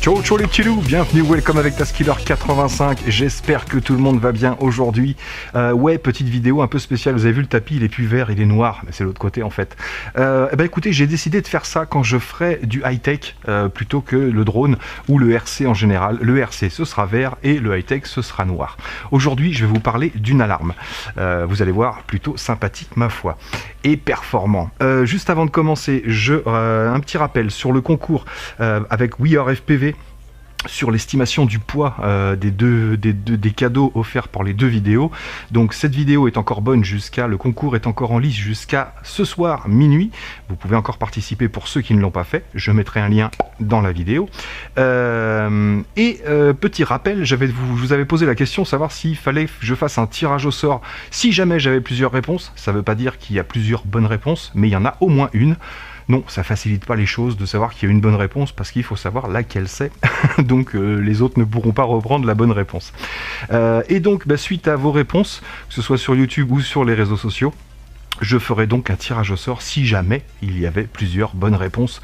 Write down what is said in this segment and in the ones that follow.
Ciao ciao les petits loups, bienvenue, welcome avec Taskiller 85, j'espère que tout le monde va bien aujourd'hui. Ouais, petite vidéo un peu spéciale, vous avez vu le tapis, il est plus vert, il est noir, mais c'est l'autre côté en fait. Écoutez, j'ai décidé de faire ça quand je ferai du high-tech plutôt que le drone ou le RC en général. Le RC ce sera vert et le high-tech ce sera noir. Aujourd'hui je vais vous parler d'une alarme, vous allez voir, plutôt sympathique ma foi, et performant. Juste avant de commencer, un petit rappel sur le concours avec We Are FPV, sur l'estimation du poids des cadeaux offerts par les deux vidéos. Donc cette vidéo est encore bonne le concours est encore en lice jusqu'à ce soir minuit. Vous pouvez encore participer pour ceux qui ne l'ont pas fait. Je mettrai un lien dans la vidéo. Petit rappel, je vous avais posé la question, savoir s'il fallait que je fasse un tirage au sort. Si jamais j'avais plusieurs réponses, ça ne veut pas dire qu'il y a plusieurs bonnes réponses, mais il y en a au moins une. Non, ça facilite pas les choses de savoir qu'il y a une bonne réponse parce qu'il faut savoir laquelle c'est. Donc les autres ne pourront pas reprendre la bonne réponse. Et donc suite à vos réponses, que ce soit sur YouTube ou sur les réseaux sociaux, je ferai donc un tirage au sort si jamais il y avait plusieurs bonnes réponses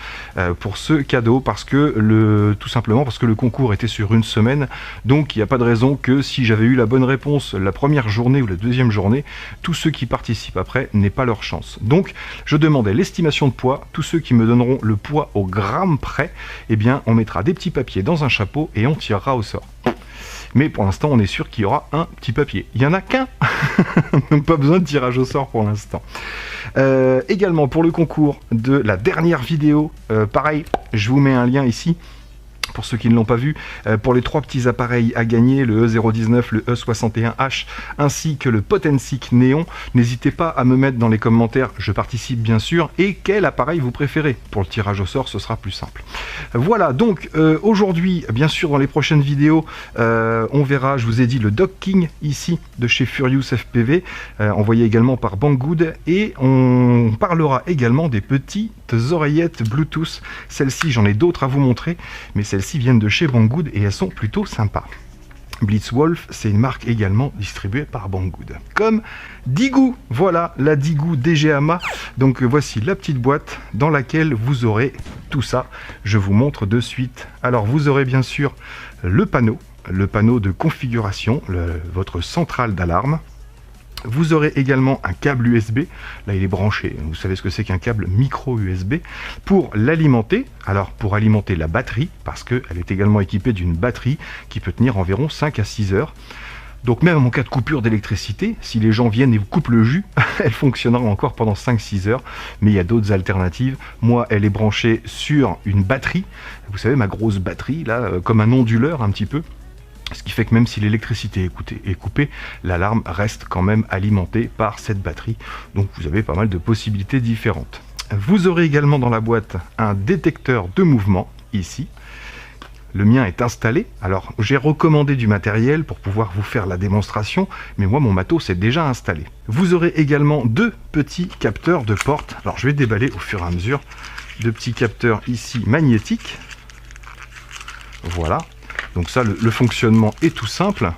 pour ce cadeau, tout simplement parce que le concours était sur une semaine, donc il n'y a pas de raison que si j'avais eu la bonne réponse la première journée ou la deuxième journée, tous ceux qui participent après n'aient pas leur chance. Donc je demandais l'estimation de poids, tous ceux qui me donneront le poids au gramme près, eh bien on mettra des petits papiers dans un chapeau et on tirera au sort. Mais pour l'instant, on est sûr qu'il y aura un petit papier. Il n'y en a qu'un. Donc pas besoin de tirage au sort pour l'instant. Également, pour le concours de la dernière vidéo, pareil, je vous mets un lien ici. Pour ceux qui ne l'ont pas vu, pour les trois petits appareils à gagner, le E019, le E61H, ainsi que le Potensic Néon, n'hésitez pas à me mettre dans les commentaires, je participe bien sûr, et quel appareil vous préférez. Pour le tirage au sort, ce sera plus simple. Voilà, donc aujourd'hui, bien sûr, dans les prochaines vidéos, on verra, je vous ai dit, le Dog King, ici, de chez Furious FPV, envoyé également par Banggood, et on parlera également des petites oreillettes Bluetooth. Celles-ci, j'en ai d'autres à vous montrer, mais celles-ci viennent de chez Banggood et elles sont plutôt sympas. Blitzwolf, c'est une marque également distribuée par Banggood. Comme Digoo, voilà la Digoo DGAMA. Donc voici la petite boîte dans laquelle vous aurez tout ça. Je vous montre de suite. Alors vous aurez bien sûr le panneau de configuration, votre centrale d'alarme. Vous aurez également un câble USB, là il est branché, vous savez ce que c'est qu'un câble micro USB, pour l'alimenter, alors pour alimenter la batterie, parce qu'elle est également équipée d'une batterie qui peut tenir environ 5 à 6 heures. Donc même en cas de coupure d'électricité, si les gens viennent et vous coupent le jus, elle fonctionnera encore pendant 5-6 heures, mais il y a d'autres alternatives. Moi, elle est branchée sur une batterie, vous savez ma grosse batterie, là, comme un onduleur un petit peu. Ce qui fait que même si l'électricité est coupée, l'alarme reste quand même alimentée par cette batterie. Donc vous avez pas mal de possibilités différentes. Vous aurez également dans la boîte un détecteur de mouvement, ici. Le mien est installé. Alors j'ai recommandé du matériel pour pouvoir vous faire la démonstration, mais moi mon matos est déjà installé. Vous aurez également deux petits capteurs de porte. Alors je vais déballer au fur et à mesure. Deux petits capteurs ici magnétiques. Voilà. Donc ça, le fonctionnement est tout simple.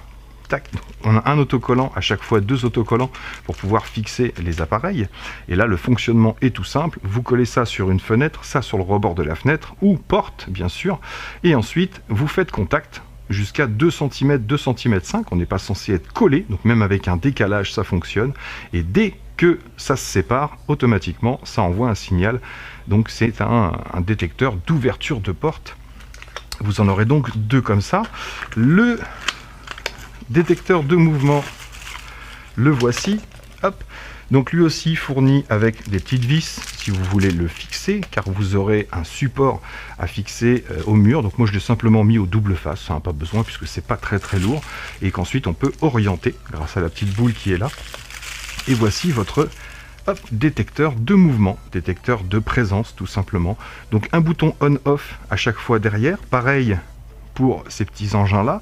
Tac, on a un autocollant, à chaque fois deux autocollants pour pouvoir fixer les appareils. Et là, le fonctionnement est tout simple. Vous collez ça sur une fenêtre, ça sur le rebord de la fenêtre, ou porte, bien sûr. Et ensuite, vous faites contact jusqu'à 2 cm, 2 cm 5. On n'est pas censé être collé, donc même avec un décalage, ça fonctionne. Et dès que ça se sépare, automatiquement, ça envoie un signal. Donc c'est un détecteur d'ouverture de porte. Vous en aurez donc deux comme ça. Le détecteur de mouvement, le voici. Hop. Donc lui aussi fourni avec des petites vis si vous voulez le fixer, car vous aurez un support à fixer au mur. Donc moi je l'ai simplement mis au double face, ça n'a pas besoin puisque c'est pas très lourd. Et qu'ensuite on peut orienter grâce à la petite boule qui est là. Et voici votre détecteur de mouvement, détecteur de présence tout simplement. Donc un bouton on-off à chaque fois derrière, pareil pour ces petits engins là.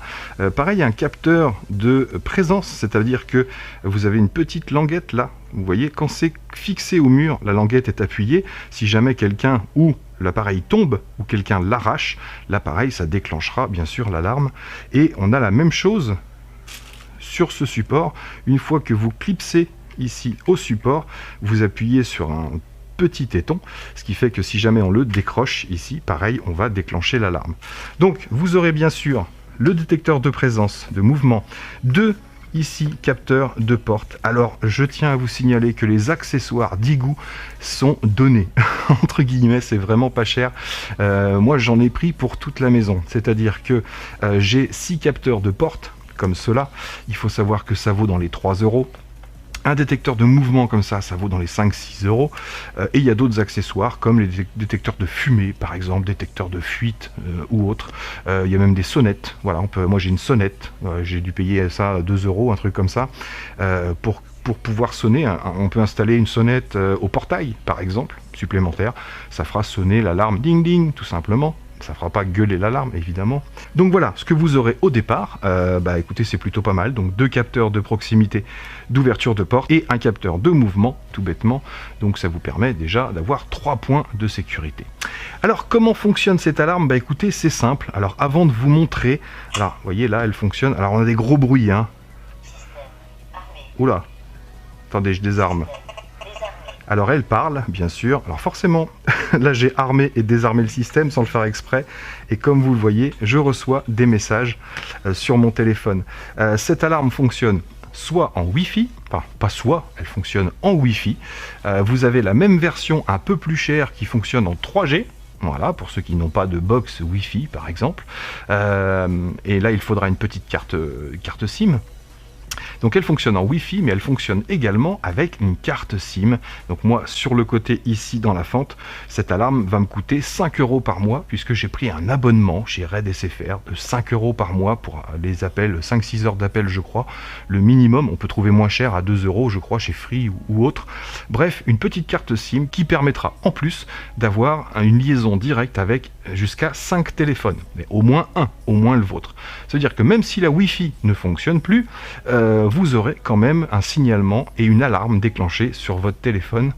Pareil, un capteur de présence, c'est-à-dire que vous avez une petite languette là, vous voyez, quand c'est fixé au mur, la languette est appuyée. Si jamais quelqu'un ou l'appareil tombe ou quelqu'un l'arrache, l'appareil ça déclenchera bien sûr l'alarme. Et on a la même chose sur ce support. Une fois que vous clipsez ici au support, vous appuyez sur un petit téton, ce qui fait que si jamais on le décroche ici, pareil, on va déclencher l'alarme. Donc vous aurez bien sûr le détecteur de présence, de mouvement, ici capteur de porte. Alors je tiens à vous signaler que les accessoires d'Igloo sont donnés entre guillemets, c'est vraiment pas cher. Moi j'en ai pris pour toute la maison, c'est-à-dire que j'ai 6 capteurs de porte comme cela. Il faut savoir que ça vaut dans les 3 €. Un détecteur de mouvement comme ça vaut dans les 5-6 €. Et il y a d'autres accessoires comme les détecteurs de fumée, par exemple, détecteurs de fuite ou autres. Il y a même des sonnettes. Voilà, moi j'ai une sonnette. J'ai dû payer ça 2 €, un truc comme ça. Pour pouvoir sonner, on peut installer une sonnette au portail, par exemple, supplémentaire. Ça fera sonner l'alarme ding ding, tout simplement. Ça ne fera pas gueuler l'alarme, évidemment. Donc voilà, ce que vous aurez au départ, écoutez, c'est plutôt pas mal. Donc 2 capteurs de proximité d'ouverture de porte et un capteur de mouvement, tout bêtement. Donc ça vous permet déjà d'avoir 3 points de sécurité. Alors, comment fonctionne cette alarme? Écoutez, c'est simple. Alors, avant de vous montrer, alors, vous voyez, là, elle fonctionne. Alors, on a des gros bruits, hein. Oula. Attendez, je désarme. Alors elle parle, bien sûr. Alors forcément, là j'ai armé et désarmé le système sans le faire exprès. Et comme vous le voyez, je reçois des messages sur mon téléphone. Cette alarme fonctionne soit en Wi-Fi, enfin pas soit, elle fonctionne en Wi-Fi. Vous avez la même version un peu plus chère qui fonctionne en 3G. Voilà, pour ceux qui n'ont pas de box Wi-Fi par exemple. Et là il faudra une petite carte SIM. Donc elle fonctionne en Wi-Fi, mais elle fonctionne également avec une carte SIM. Donc moi, sur le côté ici dans la fente, cette alarme va me coûter 5 € par mois, puisque j'ai pris un abonnement chez Red SFR de 5 € par mois pour les appels, 5-6 heures d'appel je crois. Le minimum, on peut trouver moins cher à 2 € je crois chez Free ou autre. Bref, une petite carte SIM qui permettra en plus d'avoir une liaison directe avec jusqu'à 5 téléphones. Mais au moins un, au moins le vôtre. Ça veut dire que même si la Wi-Fi ne fonctionne plus, vous aurez quand même un signalement et une alarme déclenchée sur votre téléphone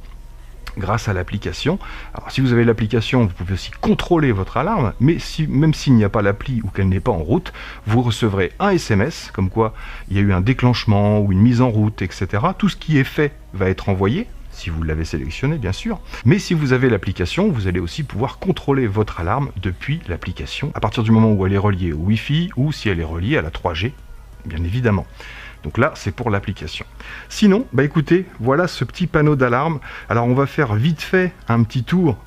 grâce à l'application. Alors si vous avez l'application, vous pouvez aussi contrôler votre alarme, mais même s'il n'y a pas l'appli ou qu'elle n'est pas en route, vous recevrez un SMS, comme quoi il y a eu un déclenchement ou une mise en route, etc. Tout ce qui est fait va être envoyé, si vous l'avez sélectionné bien sûr. Mais si vous avez l'application, vous allez aussi pouvoir contrôler votre alarme depuis l'application, à partir du moment où elle est reliée au Wi-Fi ou si elle est reliée à la 3G, bien évidemment. Donc là, c'est pour l'application. Sinon, écoutez, voilà ce petit panneau d'alarme. Alors, on va faire vite fait un petit tour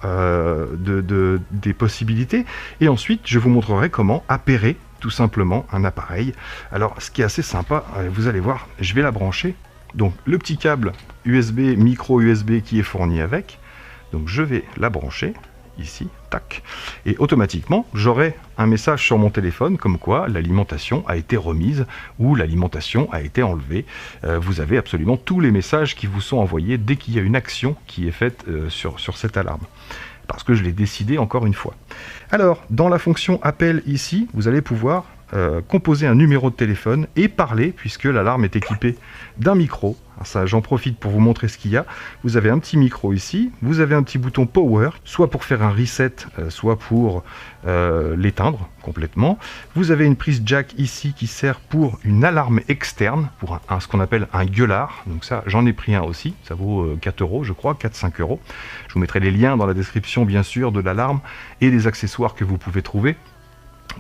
des possibilités. Et ensuite, je vous montrerai comment appairer tout simplement un appareil. Alors, ce qui est assez sympa, vous allez voir, je vais la brancher. Donc, le petit câble USB, micro USB qui est fourni avec. Donc, je vais la brancher ici, tac, et automatiquement j'aurai un message sur mon téléphone comme quoi l'alimentation a été remise ou l'alimentation a été enlevée. Vous avez absolument tous les messages qui vous sont envoyés dès qu'il y a une action qui est faite sur cette alarme, parce que je l'ai décidé encore une fois. Alors dans la fonction appel ici, vous allez pouvoir composer un numéro de téléphone et parler, puisque l'alarme est équipée d'un micro. Alors ça, j'en profite pour vous montrer ce qu'il y a. Vous avez un petit micro ici, vous avez un petit bouton power, soit pour faire un reset, soit pour l'éteindre complètement. Vous avez une prise jack ici qui sert pour une alarme externe, pour ce qu'on appelle un gueulard. Donc ça, j'en ai pris un aussi, ça vaut 4 € je crois, 4-5 €. Je vous mettrai les liens dans la description bien sûr de l'alarme et des accessoires que vous pouvez trouver.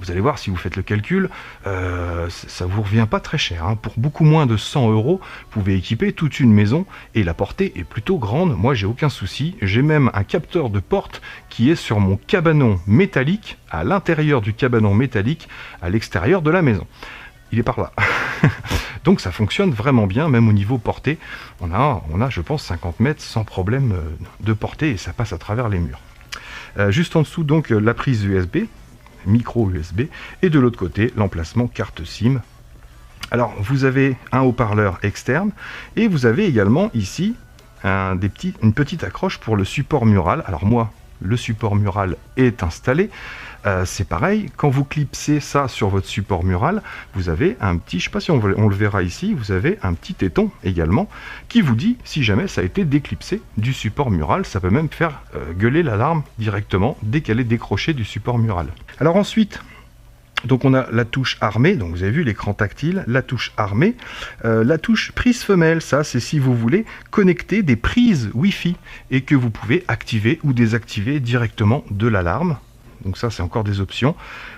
Vous allez voir, si vous faites le calcul, ça ne vous revient pas très cher. Hein. Pour beaucoup moins de 100 €, vous pouvez équiper toute une maison et la portée est plutôt grande. Moi, j'ai aucun souci. J'ai même un capteur de porte qui est sur mon cabanon métallique, à l'intérieur du cabanon métallique, à l'extérieur de la maison. Il est par là. Donc ça fonctionne vraiment bien, même au niveau portée. On a je pense, 50 mètres sans problème de portée et ça passe à travers les murs. Juste en dessous, donc, la prise USB. Micro USB, et de l'autre côté l'emplacement carte SIM. Alors vous avez un haut-parleur externe et vous avez également ici une petite accroche pour le support mural. Alors moi, le support mural est installé. C'est pareil, quand vous clipsez ça sur votre support mural, vous avez un petit, je ne sais pas si on le verra ici, vous avez un petit téton également qui vous dit si jamais ça a été déclipsé du support mural. Ça peut même faire gueuler l'alarme directement dès qu'elle est décrochée du support mural. Alors ensuite, Donc on a la touche armée, donc vous avez vu l'écran tactile, la touche armée, la touche prise femelle, ça c'est si vous voulez connecter des prises Wi-Fi et que vous pouvez activer ou désactiver directement de l'alarme. Donc ça c'est encore des options.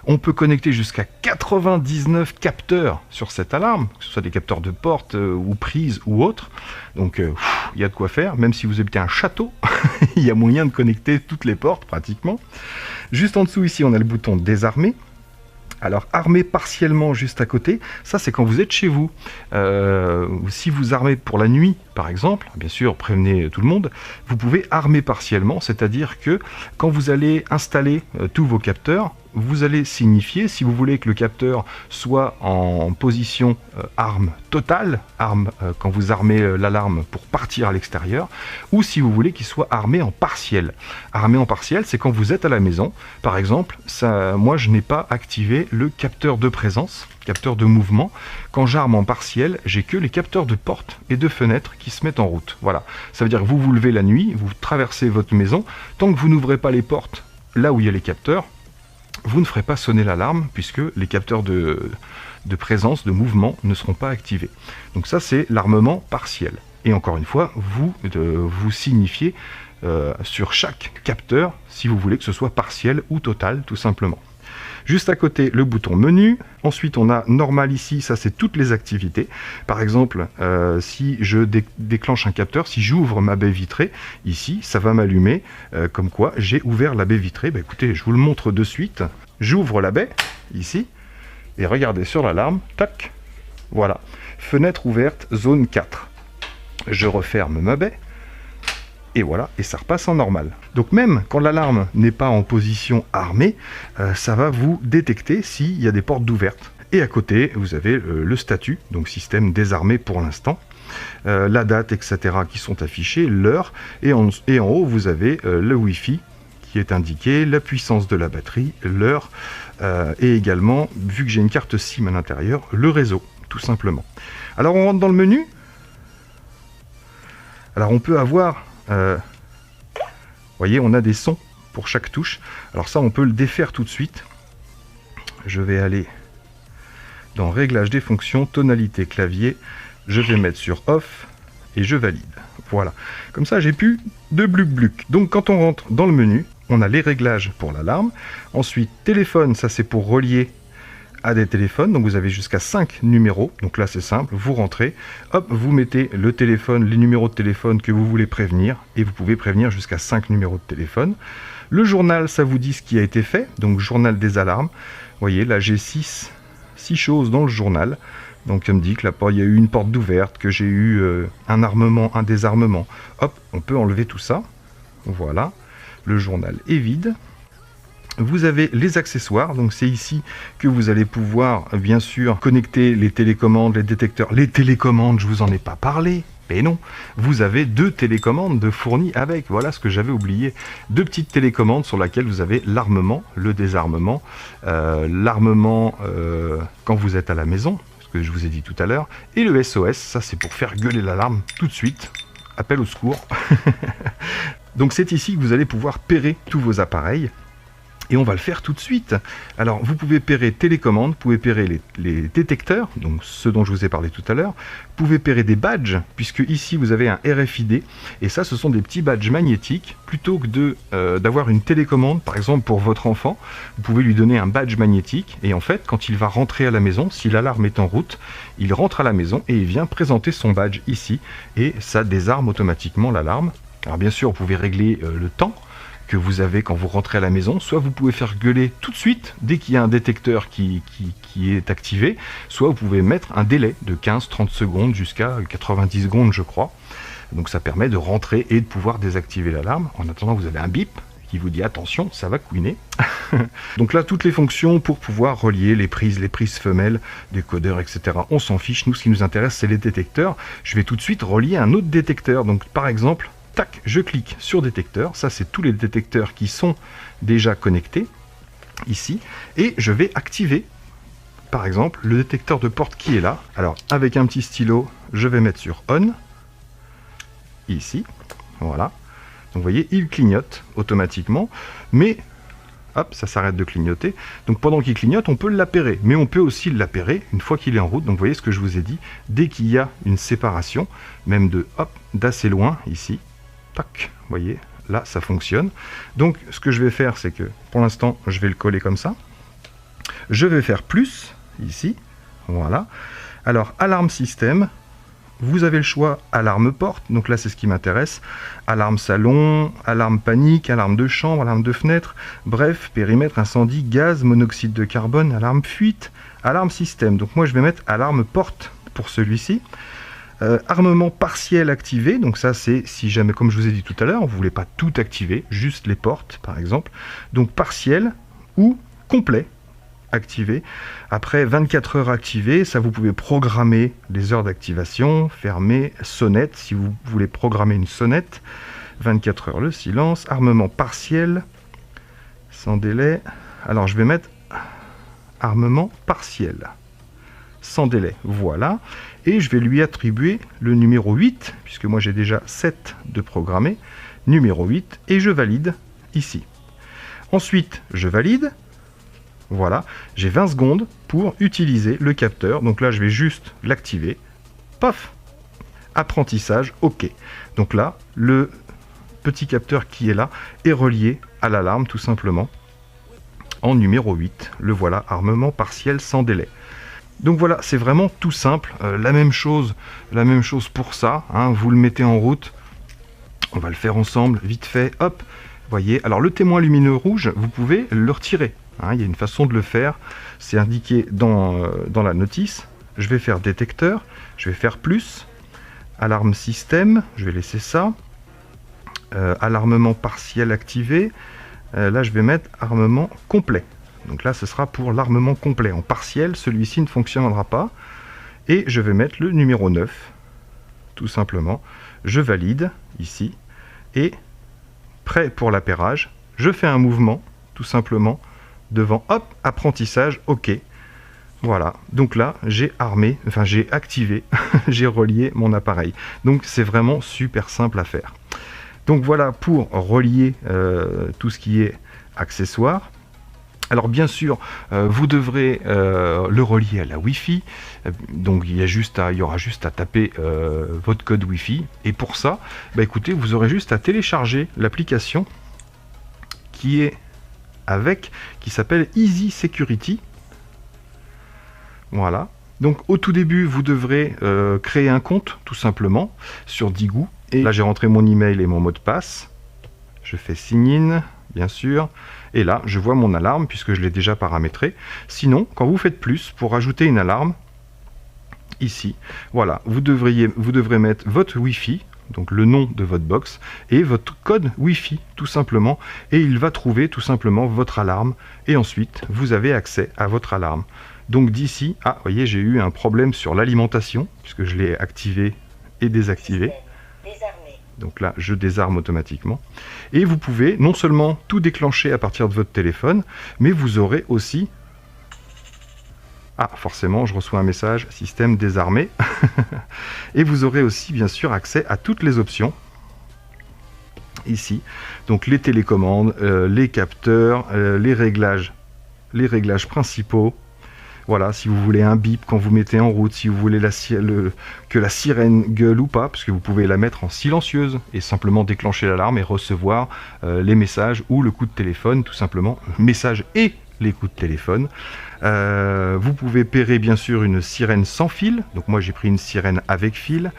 On peut connecter jusqu'à 99 capteurs sur cette alarme, que ce soit des capteurs de porte ou prise ou autre. Donc il y a de quoi faire, même si vous habitez un château, il y a moyen de connecter toutes les portes pratiquement. Juste en dessous ici on a le bouton désarmer. Alors, armer partiellement juste à côté, ça c'est quand vous êtes chez vous. Si vous armez pour la nuit, par exemple, bien sûr, prévenez tout le monde, vous pouvez armer partiellement, c'est-à-dire que quand vous allez installer tous vos capteurs, vous allez signifier, si vous voulez que le capteur soit en position arme totale, quand vous armez l'alarme pour partir à l'extérieur, ou si vous voulez qu'il soit armé en partiel. Armé en partiel, c'est quand vous êtes à la maison. Par exemple, moi je n'ai pas activé le capteur de présence, capteur de mouvement. Quand j'arme en partiel, j'ai que les capteurs de porte et de fenêtre qui se mettent en route. Voilà, ça veut dire que vous vous levez la nuit, vous traversez votre maison, tant que vous n'ouvrez pas les portes là où il y a les capteurs, vous ne ferez pas sonner l'alarme puisque les capteurs de présence, de mouvement ne seront pas activés. Donc ça c'est l'armement partiel. Et encore une fois, vous signifiez sur chaque capteur si vous voulez que ce soit partiel ou total tout simplement. Juste à côté, le bouton menu. Ensuite, on a normal ici, ça c'est toutes les activités. Par exemple, si je déclenche un capteur, si j'ouvre ma baie vitrée, ici, ça va m'allumer comme quoi j'ai ouvert la baie vitrée. Bah, écoutez, je vous le montre de suite. J'ouvre la baie, ici, et regardez sur l'alarme, tac, voilà. Fenêtre ouverte, zone 4. Je referme ma baie. Et voilà, et ça repasse en normal. Donc même quand l'alarme n'est pas en position armée, ça va vous détecter s'il y a des portes d'ouvertes. Et à côté, vous avez le statut, donc système désarmé pour l'instant, la date, etc. qui sont affichés, l'heure, et en haut, vous avez le Wi-Fi qui est indiqué, la puissance de la batterie, l'heure, et également, vu que j'ai une carte SIM à l'intérieur, le réseau, tout simplement. Alors on rentre dans le menu. Alors on peut avoir... voyez, on a des sons pour chaque touche. Alors ça, on peut le défaire tout de suite. Je vais aller dans Réglage des fonctions, tonalité clavier. Je vais mettre sur Off et je valide. Voilà. Comme ça, j'ai plus de bluc-bluc. Donc, quand on rentre dans le menu, on a les réglages pour l'alarme. Ensuite, téléphone, ça c'est pour relier à des téléphones, donc vous avez jusqu'à 5 numéros, donc là c'est simple, vous rentrez, hop, vous mettez le téléphone, les numéros de téléphone que vous voulez prévenir, et vous pouvez prévenir jusqu'à 5 numéros de téléphone. Le journal, ça vous dit ce qui a été fait, donc journal des alarmes, vous voyez, là j'ai 6 choses dans le journal, donc ça me dit que là, il y a eu une porte d'ouverte, que j'ai eu un armement, un désarmement, hop, on peut enlever tout ça, voilà, le journal est vide. Vous avez les accessoires, donc c'est ici que vous allez pouvoir bien sûr connecter les télécommandes, les détecteurs. Les télécommandes, je vous en ai pas parlé, mais non, vous avez 2 télécommandes de fournies avec, voilà ce que j'avais oublié. 2 petites télécommandes sur lesquelles vous avez l'armement, le désarmement, l'armement quand vous êtes à la maison, ce que je vous ai dit tout à l'heure, et le SOS, ça c'est pour faire gueuler l'alarme tout de suite, appel au secours. Donc c'est ici que vous allez pouvoir pairer tous vos appareils. Et on va le faire tout de suite. Alors, vous pouvez pairer télécommande, vous pouvez pairer les détecteurs, donc ceux dont je vous ai parlé tout à l'heure. Vous pouvez pairer des badges, puisque ici vous avez un RFID. Et ça, ce sont des petits badges magnétiques. Plutôt que d'avoir une télécommande, par exemple pour votre enfant, vous pouvez lui donner un badge magnétique. Et en fait, quand il va rentrer à la maison, si l'alarme est en route, il rentre à la maison et il vient présenter son badge ici. Et ça désarme automatiquement l'alarme. Alors bien sûr, vous pouvez régler le temps que vous avez quand vous rentrez à la maison, soit vous pouvez faire gueuler tout de suite dès qu'il y a un détecteur qui est activé, soit vous pouvez mettre un délai de 15-30 secondes jusqu'à 90 secondes je crois. Donc ça permet de rentrer et de pouvoir désactiver l'alarme. En attendant, vous avez un bip qui vous dit attention, ça va couiner. Donc là, toutes les fonctions pour pouvoir relier les prises femelles, décodeurs, etc. On s'en fiche, nous ce qui nous intéresse c'est les détecteurs. Je vais tout de suite relier un autre détecteur, donc par exemple, tac, je clique sur détecteur, ça c'est tous les détecteurs qui sont déjà connectés, ici, et je vais activer, par exemple, le détecteur de porte qui est là. Alors, avec un petit stylo, je vais mettre sur on, ici, voilà. Donc vous voyez, il clignote automatiquement, mais hop, ça s'arrête de clignoter. Donc pendant qu'il clignote, on peut l'appairer, mais on peut aussi l'appairer une fois qu'il est en route. Donc vous voyez ce que je vous ai dit, dès qu'il y a une séparation, même de hop, d'assez loin, ici, tac, vous voyez, là ça fonctionne. Donc ce que je vais faire, c'est que pour l'instant, je vais le coller comme ça. Je vais faire plus, ici, voilà. Alors, alarme système, vous avez le choix alarme porte, donc là c'est ce qui m'intéresse, alarme salon, alarme panique, alarme de chambre, alarme de fenêtre, bref, périmètre, incendie, gaz, monoxyde de carbone, alarme fuite, alarme système. Donc moi je vais mettre alarme porte pour celui-ci. Armement partiel activé, donc ça c'est si jamais, comme je vous ai dit tout à l'heure, vous ne voulez pas tout activer, juste les portes par exemple. Donc partiel ou complet activé. Après 24 heures activé, ça vous pouvez programmer les heures d'activation, fermer, sonnette, si vous voulez programmer une sonnette. 24 heures le silence, armement partiel, sans délai. Alors je vais mettre armement partiel, sans délai, voilà. Et je vais lui attribuer le numéro 8, puisque moi j'ai déjà 7 de programmer, numéro 8, et je valide ici. Ensuite, je valide. Voilà, j'ai 20 secondes pour utiliser le capteur. Donc là, je vais juste l'activer. Paf! Apprentissage, OK. Donc là, le petit capteur qui est là est relié à l'alarme, tout simplement. En numéro 8, le voilà, armement partiel sans délai. Donc voilà, c'est vraiment tout simple. La même chose pour ça. Hein, vous le mettez en route. On va le faire ensemble, vite fait. Hop, voyez. Alors le témoin lumineux rouge, vous pouvez le retirer. Hein, il y a une façon de le faire, c'est indiqué dans la notice. Je vais faire détecteur, je vais faire plus, alarme système, je vais laisser ça, alarmement partiel activé, là je vais mettre armement complet. Donc là ce sera pour l'armement complet. En partiel, celui-ci ne fonctionnera pas. Et je vais mettre le numéro 9, tout simplement. Je valide ici, et prêt pour l'appairage, je fais un mouvement, tout simplement, devant, hop, apprentissage, OK. Voilà, donc là, j'ai activé, j'ai relié mon appareil. Donc c'est vraiment super simple à faire. Donc voilà pour relier tout ce qui est accessoire. Alors bien sûr, vous devrez le relier à la Wi-Fi. Donc il y aura juste à taper votre code Wi-Fi. Et pour ça, bah, écoutez, vous aurez juste à télécharger l'application qui s'appelle Easy Security. Voilà. Donc au tout début, vous devrez créer un compte, tout simplement, sur Digoo. Et là, j'ai rentré mon email et mon mot de passe. Je fais sign in, bien sûr. Et là, je vois mon alarme, puisque je l'ai déjà paramétré. Sinon, quand vous faites plus, pour ajouter une alarme, ici, voilà, vous devrez mettre votre Wi-Fi, donc le nom de votre box, et votre code Wi-Fi, tout simplement, et il va trouver tout simplement votre alarme, et ensuite, vous avez accès à votre alarme. Donc d'ici, vous voyez, j'ai eu un problème sur l'alimentation, puisque je l'ai activé et désactivé. Donc là, je désarme automatiquement. Et vous pouvez non seulement tout déclencher à partir de votre téléphone, mais vous aurez aussi... Ah, forcément, je reçois un message, système désarmé. Et vous aurez aussi, bien sûr, accès à toutes les options. Ici, donc les télécommandes, les capteurs, les réglages principaux. Voilà, si vous voulez un bip quand vous mettez en route, si vous voulez que la sirène gueule ou pas, parce que vous pouvez la mettre en silencieuse et simplement déclencher l'alarme et recevoir les messages ou le coup de téléphone, tout simplement, message et les coups de téléphone. Vous pouvez pairer bien sûr une sirène sans fil, donc moi j'ai pris une sirène avec fil.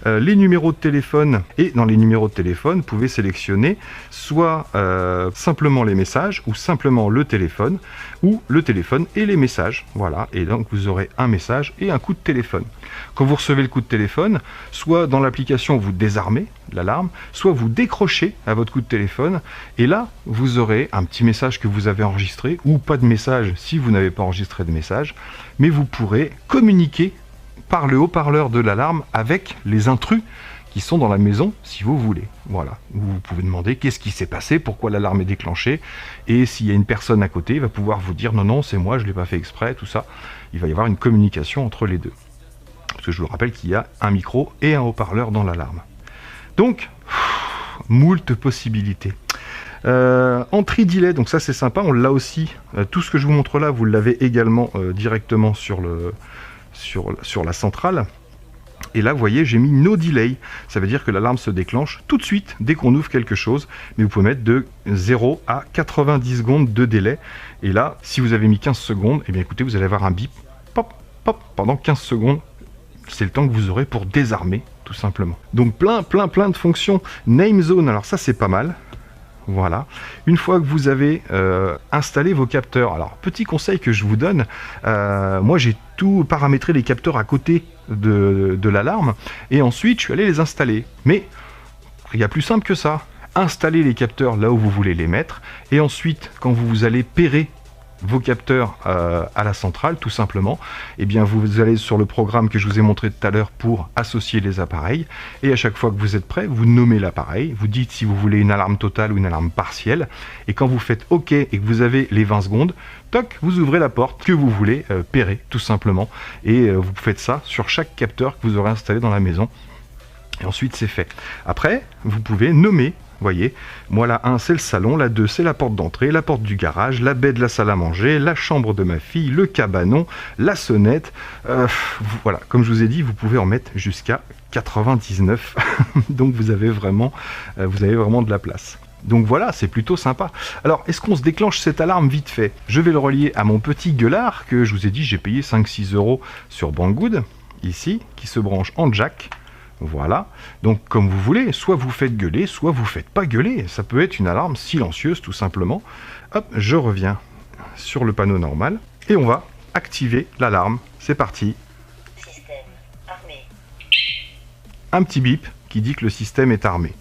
Les numéros de téléphone, et dans les numéros de téléphone, vous pouvez sélectionner soit simplement les messages, ou simplement le téléphone, ou le téléphone et les messages. Voilà, et donc vous aurez un message et un coup de téléphone. Quand vous recevez le coup de téléphone, soit dans l'application vous désarmez l'alarme, soit vous décrochez à votre coup de téléphone, et là vous aurez un petit message que vous avez enregistré, ou pas de message si vous n'avez pas enregistré de message, mais vous pourrez communiquer par le haut-parleur de l'alarme avec les intrus qui sont dans la maison si vous voulez. Voilà, vous pouvez demander qu'est-ce qui s'est passé, pourquoi l'alarme est déclenchée, et s'il y a une personne à côté, il va pouvoir vous dire non, non, c'est moi, je ne l'ai pas fait exprès, tout ça. Il va y avoir une communication entre les deux. Parce que je vous rappelle qu'il y a un micro et un haut-parleur dans l'alarme. Donc, moult possibilités. Entry delay, donc ça c'est sympa, on l'a aussi. Tout ce que je vous montre là, vous l'avez également directement sur la centrale. Et là, vous voyez, j'ai mis no delay. Ça veut dire que l'alarme se déclenche tout de suite dès qu'on ouvre quelque chose. Mais vous pouvez mettre de 0 à 90 secondes de délai. Et là, si vous avez mis 15 secondes, eh bien écoutez, vous allez avoir un bip, pop, pop, pendant 15 secondes. C'est le temps que vous aurez pour désarmer, tout simplement. Donc plein de fonctions. Name zone, alors ça c'est pas mal. Voilà. Une fois que vous avez installé vos capteurs, alors petit conseil que je vous donne, moi j'ai tout paramétré les capteurs à côté de l'alarme et ensuite je suis allé les installer. Mais il y a plus simple que ça. Installez les capteurs là où vous voulez les mettre et ensuite quand vous allez pairer vos capteurs à la centrale tout simplement, et bien vous allez sur le programme que je vous ai montré tout à l'heure pour associer les appareils et à chaque fois que vous êtes prêt, vous nommez l'appareil, vous dites si vous voulez une alarme totale ou une alarme partielle et quand vous faites OK et que vous avez les 20 secondes, toc, vous ouvrez la porte que vous voulez pairer tout simplement et vous faites ça sur chaque capteur que vous aurez installé dans la maison et ensuite c'est fait. Après, vous pouvez nommer. Vous voyez, moi la 1 c'est le salon, la 2 c'est la porte d'entrée, la porte du garage, la baie de la salle à manger, la chambre de ma fille, le cabanon, la sonnette. Voilà, comme je vous ai dit, vous pouvez en mettre jusqu'à 99. Donc vous avez vraiment de la place. Donc voilà, c'est plutôt sympa. Alors, est-ce qu'on se déclenche cette alarme vite fait? Je vais le relier à mon petit gueulard que je vous ai dit, j'ai payé 5-6 € sur Banggood, ici, qui se branche en jack. Voilà, donc comme vous voulez, soit vous faites gueuler, soit vous faites pas gueuler. Ça peut être une alarme silencieuse tout simplement. Hop, je reviens sur le panneau normal et on va activer l'alarme. C'est parti. Système armé. Un petit bip qui dit que le système est armé.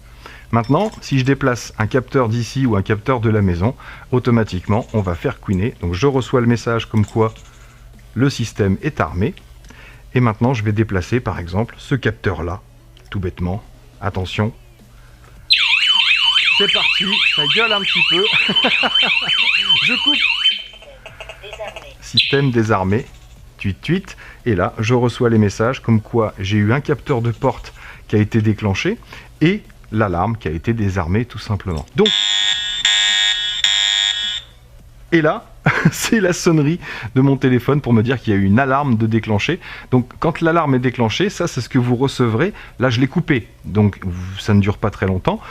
Maintenant, si je déplace un capteur d'ici ou un capteur de la maison, automatiquement on va faire couiner. Donc je reçois le message comme quoi le système est armé. Et maintenant, je vais déplacer, par exemple, ce capteur-là, tout bêtement. Attention. C'est parti, ça gueule un petit peu. Je coupe. Système désarmé. Tweet. Et là, je reçois les messages comme quoi j'ai eu un capteur de porte qui a été déclenché et l'alarme qui a été désarmée, tout simplement. Donc, et là, c'est la sonnerie de mon téléphone pour me dire qu'il y a eu une alarme de déclencher. Donc quand l'alarme est déclenchée, ça c'est ce que vous recevrez. Là je l'ai coupé, donc ça ne dure pas très longtemps.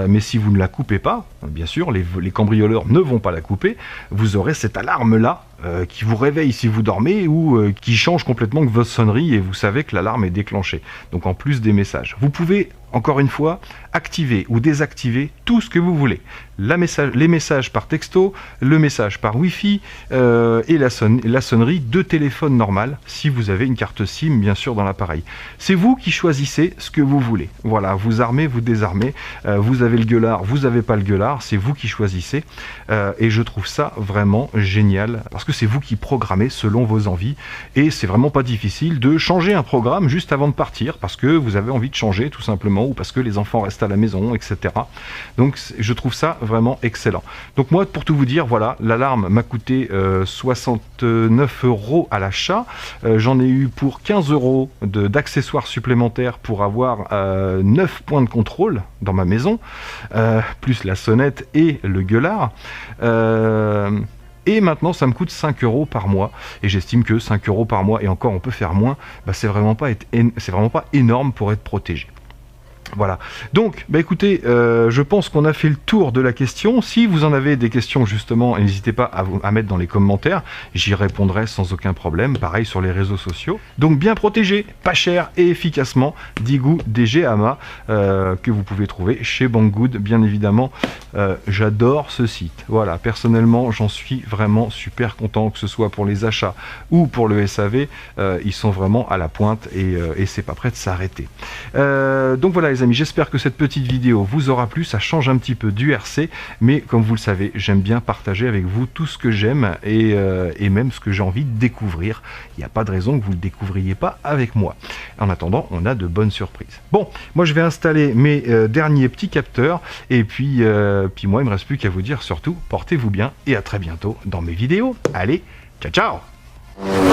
Mais si vous ne la coupez pas, bien sûr, les cambrioleurs ne vont pas la couper. Vous aurez cette alarme-là qui vous réveille si vous dormez ou qui change complètement votre sonnerie et vous savez que l'alarme est déclenchée. Donc en plus des messages. Vous pouvez, encore une fois, activer ou désactiver tout ce que vous voulez. Les messages par texto, le message par Wi-Fi et la sonnerie de téléphone normal si vous avez une carte SIM bien sûr dans l'appareil. C'est vous qui choisissez ce que vous voulez. Voilà, vous armez, vous désarmez, vous avez le gueulard, vous n'avez pas le gueulard, c'est vous qui choisissez et je trouve ça vraiment génial parce que c'est vous qui programmez selon vos envies et c'est vraiment pas difficile de changer un programme juste avant de partir parce que vous avez envie de changer tout simplement ou parce que les enfants restent à la maison, etc. Donc je trouve ça vraiment excellent. Donc moi, pour tout vous dire, voilà, l'alarme m'a coûté 69 € à l'achat. J'en ai eu pour 15 € d'accessoires supplémentaires pour avoir 9 points de contrôle dans ma maison, plus la sonnette et le gueulard. Et maintenant, ça me coûte 5 € par mois. Et j'estime que 5 € par mois, et encore on peut faire moins, bah, c'est vraiment pas énorme pour être protégé. Voilà, donc bah écoutez, je pense qu'on a fait le tour de la question. Si vous en avez des questions justement, n'hésitez pas à mettre dans les commentaires, j'y répondrai sans aucun problème, pareil sur les réseaux sociaux. Donc bien protégé, pas cher et efficacement, Digoo DGAMA, que vous pouvez trouver chez Banggood, bien évidemment. J'adore ce site, voilà, personnellement j'en suis vraiment super content, que ce soit pour les achats ou pour le SAV, ils sont vraiment à la pointe et c'est pas prêt de s'arrêter. Donc voilà les amis, j'espère que cette petite vidéo vous aura plu, ça change un petit peu du RC, mais comme vous le savez, j'aime bien partager avec vous tout ce que j'aime et même ce que j'ai envie de découvrir. Il n'y a pas de raison que vous ne le découvriez pas avec moi. En attendant, on a de bonnes surprises. Bon, moi je vais installer mes derniers petits capteurs et puis moi il me reste plus qu'à vous dire surtout, portez-vous bien et à très bientôt dans mes vidéos. Allez, ciao ciao!